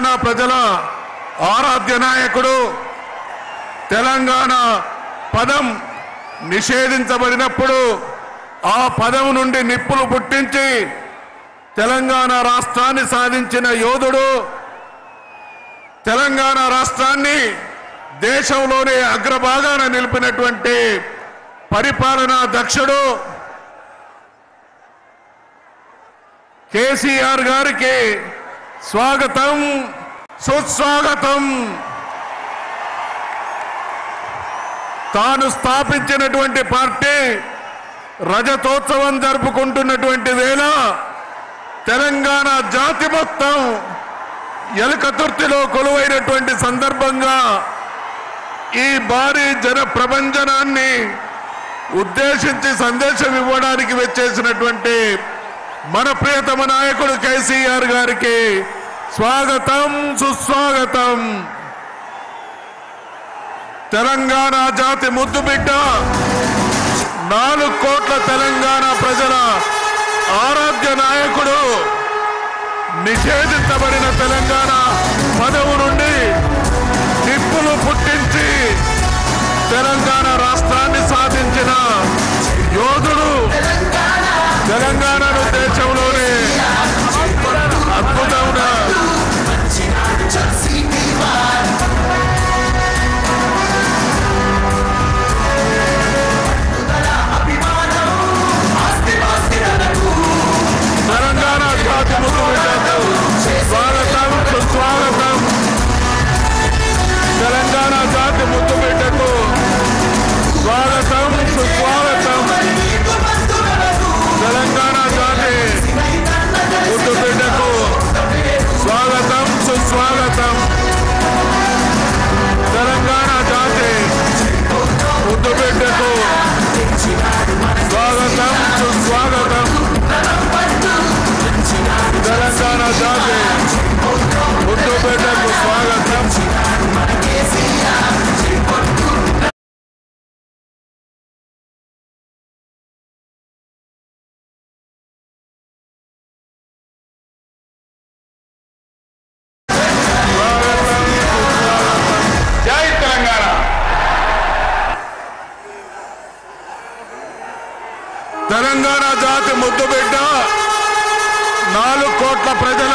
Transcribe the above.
తెలంగాణ ప్రజల ఆరాధ్య నాయకుడు. తెలంగాణ పదం నిషేధించబడినప్పుడు ఆ పదం నుండి నిప్పులు పుట్టించి తెలంగాణ రాష్ట్రాన్ని సాధించిన యోధుడు. తెలంగాణ రాష్ట్రాన్ని దేశంలోనే అగ్రభాగాన నిలిపినటువంటి పరిపాలనా దక్షుడు కేసీఆర్ గారికి స్వాగతం, సుస్వాగతం. తాను స్థాపించినటువంటి పార్టీ రజతోత్సవం జరుపుకుంటున్నటువంటి వేళ తెలంగాణ జాతి మొత్తం ఎలకతుర్తిలో కొలువైనటువంటి సందర్భంగా ఈ భారీ జన ప్రభంజనాన్ని ఉద్దేశించి సందేశం ఇవ్వడానికి వచ్చేసినటువంటి మన ప్రియతమ నాయకుడు కేసీఆర్ గారికి స్వాగతం, సుస్వాగతం. తెలంగాణ జాతి ముద్దుబిడ్డ, 4 కోట్ల తెలంగాణ ప్రజల ఆరాధ్య నాయకుడు, నిషేధించబడిన తెలంగాణ పదవు నుండి నిప్పులు పుట్టించి తెలంగాణ రాష్ట్రాన్ని సాధించిన యోధుడు. తెలంగాణను దేశంలోనే అద్భుతంగా తెలంగాణ జాతి ముద్దుబిడ్డకు స్వాగతం, సుస్వాగతం. తెలంగాణ జాతి ముద్దుబిడ్డకు స్వాగతం, సుస్వాగతం. తెలంగాణ జాతి ముద్దుబిడ్డకు స్వాగతం, సుస్వాగతం. తెలంగాణ జాతి ముద్దుబిడ్డకు స్వాగతం, సుస్వాగతం. తెలంగాణ జాతి ముద్దుబిడ్డకు స్వాగతం. జై తెలంగాణ. తెలంగాణ జాతి ముద్దుబిడ్డ, 4 కోట్ల ప్రజల